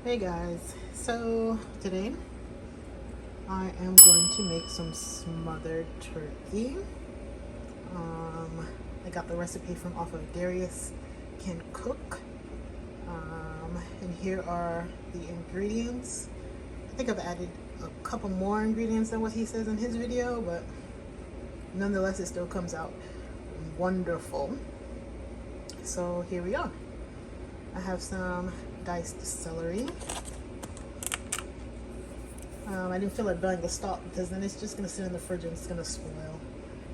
Hey guys, so today I am going to make some smothered turkey. I got the recipe from off of Darius Can Cook. And here are the ingredients. I think I've added a couple more ingredients than what he says in his video, but nonetheless it still comes out wonderful. So here we are. I have some diced celery. I didn't feel like buying the stock because then it's just going to sit in the fridge and it's going to spoil.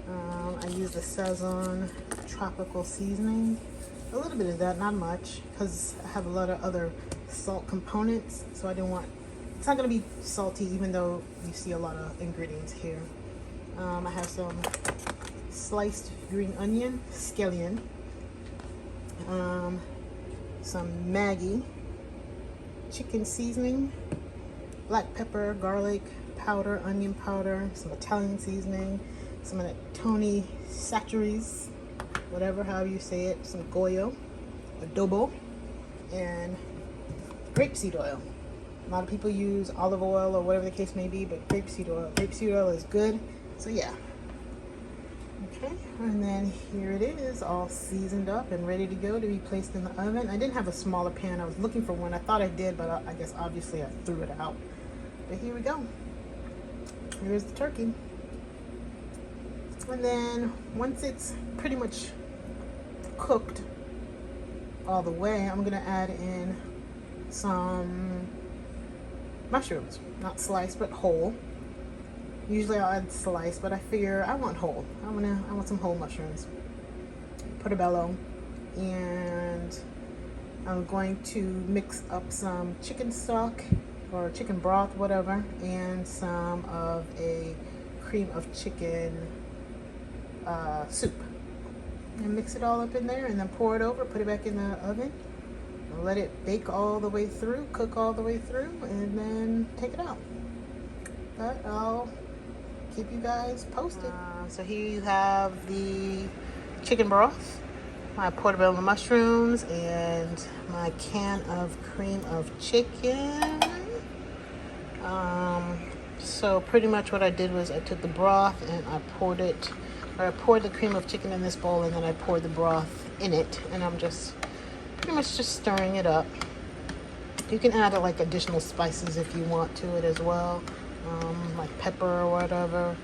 I used the Sazon tropical seasoning. A little bit of that, not much, because I have a lot of other salt components, so I didn't want, it's not going to be salty even though you see a lot of ingredients here. I have some sliced green onion, scallion, some Maggi chicken seasoning, black pepper, garlic powder, onion powder, some Italian seasoning, some of that Tony Chachere's, whatever, however you say it, some Goyo, adobo, and grapeseed oil. A lot of people use olive oil or whatever the case may be, but grapeseed oil is good. So yeah. Okay, and then here it is, all seasoned up and ready to go to be placed in the oven. I didn't have a smaller pan. I was looking for one. I thought I did, but I guess obviously I threw it out. But here we go. Here's the turkey. And then once it's pretty much cooked all the way, I'm gonna add in some mushrooms, not sliced but whole. Usually I'll add sliced, but I figure I want whole. I want some whole mushrooms. Portobello, and I'm going to mix up some chicken stock or chicken broth, whatever, and some of a cream of chicken soup. And mix it all up in there and then pour it over, put it back in the oven, and let it bake all the way through, cook all the way through, and then take it out. But I'll keep you guys posted. So here you have the chicken broth, my portobello mushrooms, and my can of cream of chicken. So pretty much what I did was I took the broth and I poured the cream of chicken in this bowl, and then I poured the broth in it, and I'm just pretty much just stirring it up. You can add like additional spices if you want to it as well, like pepper or whatever,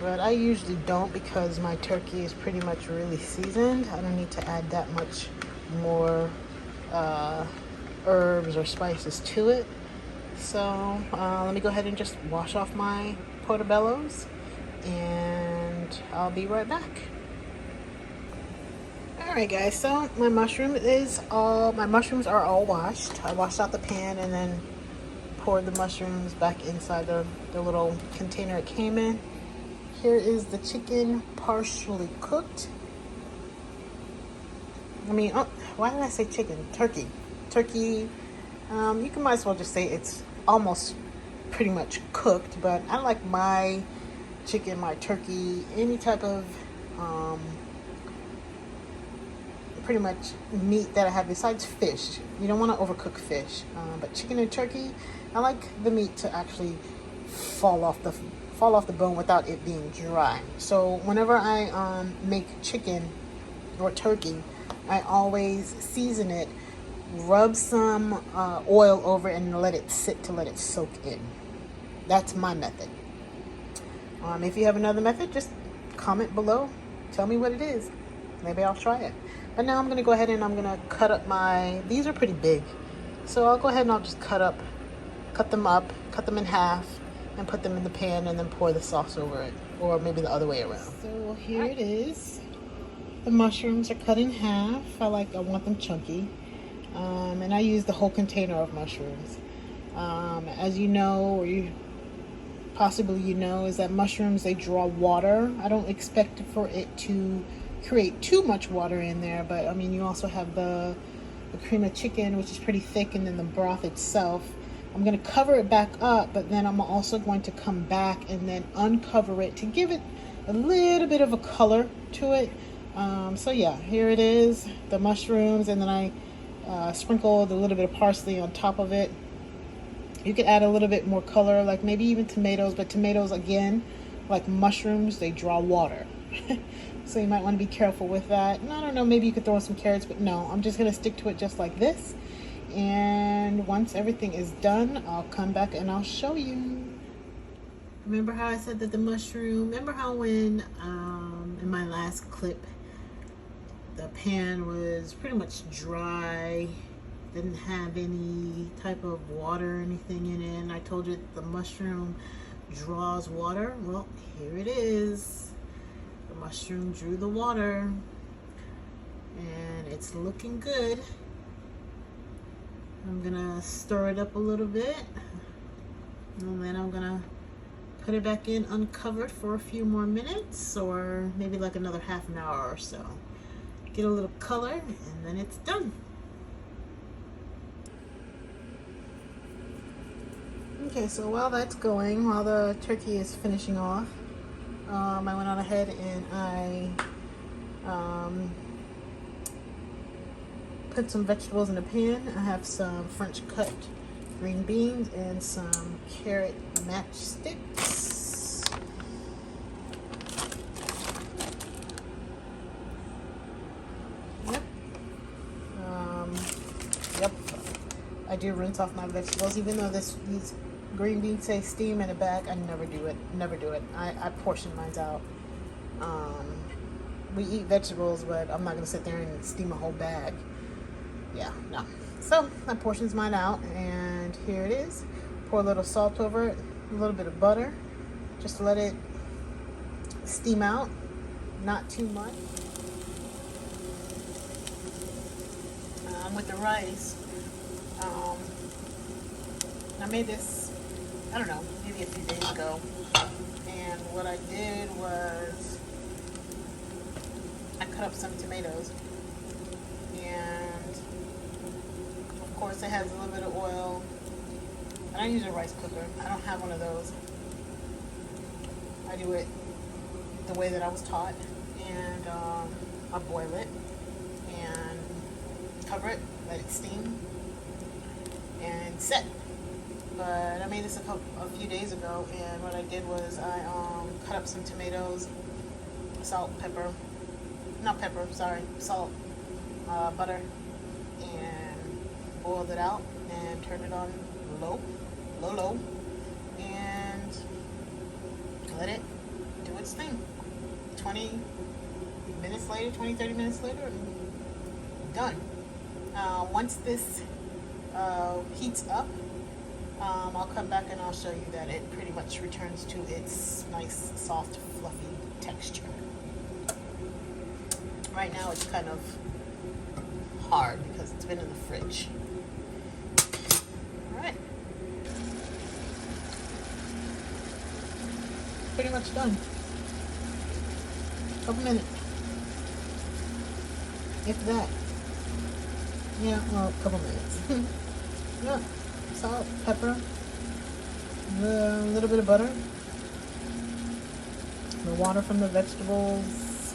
but I usually don't because my turkey is pretty much really seasoned. I don't need to add that much more herbs or spices to it. So let me go ahead and just wash off my portobellos, and I'll be right back. Alright guys, so my mushrooms are all washed. I washed out the pan and then poured the mushrooms back inside the little container it came in. Here is the chicken partially cooked. Why did I say chicken? Turkey. You can might as well just say it's almost pretty much cooked, but I like my chicken, my turkey, any type of pretty much meat that I have besides fish. You don't want to overcook fish, but chicken and turkey, I like the meat to actually fall off the bone without it being dry. So whenever I make chicken or turkey, I always season it, rub some oil over it, and let it sit to let it soak in. That's my method. If you have another method, just comment below. Tell me what it is. Maybe I'll try it. But now I'm going to go ahead and I'm going to cut up these are pretty big. So I'll go ahead and I'll just cut them in half, and put them in the pan, and then pour the sauce over it. Or maybe the other way around. So here it is. The mushrooms are cut in half. I want them chunky. And I use the whole container of mushrooms. As you know, or you know, is that mushrooms, they draw water. I don't expect for it to create too much water in there, but I mean, you also have the cream of chicken, which is pretty thick, and then the broth itself. I'm going to cover it back up, but then I'm also going to come back and then uncover it to give it a little bit of a color to it. So yeah, here it is, the mushrooms, and then I sprinkled a little bit of parsley on top of it. You could add a little bit more color, like maybe even tomatoes, but tomatoes, again, like mushrooms, they draw water. So you might want to be careful with that. And I don't know, maybe you could throw in some carrots, but no, I'm just going to stick to it just like this. And once everything is done, I'll come back and I'll show you. Remember how I said that the mushroom, remember how when in my last clip, the pan was pretty much dry, didn't have any type of water or anything in it, and I told you the mushroom draws water? Well, here it is. The mushroom drew the water, and it's looking good. I'm gonna stir it up a little bit, and then I'm gonna put it back in uncovered for a few more minutes, or maybe like another half an hour or so. Get a little color, and then it's done. Okay, so while that's going, while the turkey is finishing off, I went on ahead and I put some vegetables in a pan. I have some French cut green beans and some carrot matchsticks. Yep. Yep. I do rinse off my vegetables, even though these green beans say steam in a bag. I never do it. Never do it. I portion mine out. We eat vegetables, but I'm not gonna sit there and steam a whole bag. Yeah, no. So I portions mine out, and here it is. Pour a little salt over it, a little bit of butter, just to let it steam out. Not too much. With the rice, I made this, I don't know, maybe a few days ago, and what I did was I cut up some tomatoes, and of course it has a little bit of oil. I don't use a rice cooker. I don't have one of those. I do it the way that I was taught, and I boil it and cover it, let it steam, and set. But I made this a few days ago, and what I did was I cut up some tomatoes, salt, pepper, not pepper, sorry, salt, butter, and boiled it out and turned it on low, and let it do its thing. 20 minutes later, 30 minutes later, done. Once this heats up, I'll come back and I'll show you that it pretty much returns to its nice, soft, fluffy texture. Right now it's kind of hard because it's been in the fridge. Alright. Pretty much done. Couple minutes. If that. Yeah, well, a couple minutes. Yeah. Salt, pepper, a little bit of butter, the water from the vegetables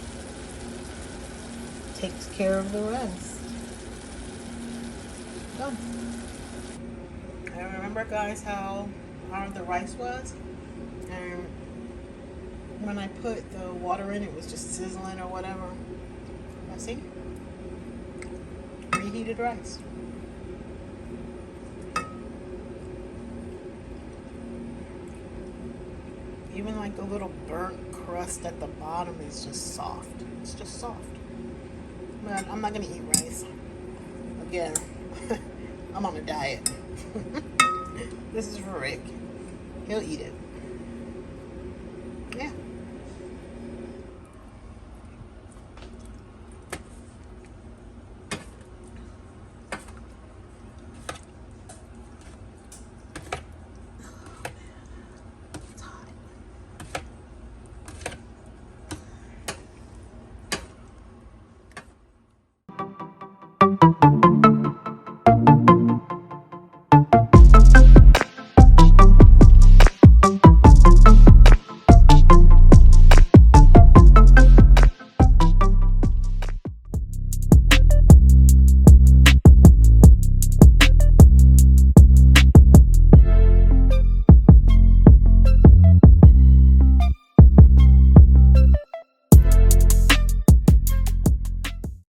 takes care of the rest. Done. And remember, guys, how hard the rice was? And when I put the water in, it was just sizzling or whatever. I see? Reheated rice. Even like the little burnt crust at the bottom is just soft. It's just soft. But I'm not gonna eat rice. Again, I'm on a diet. This is for Rick. He'll eat it.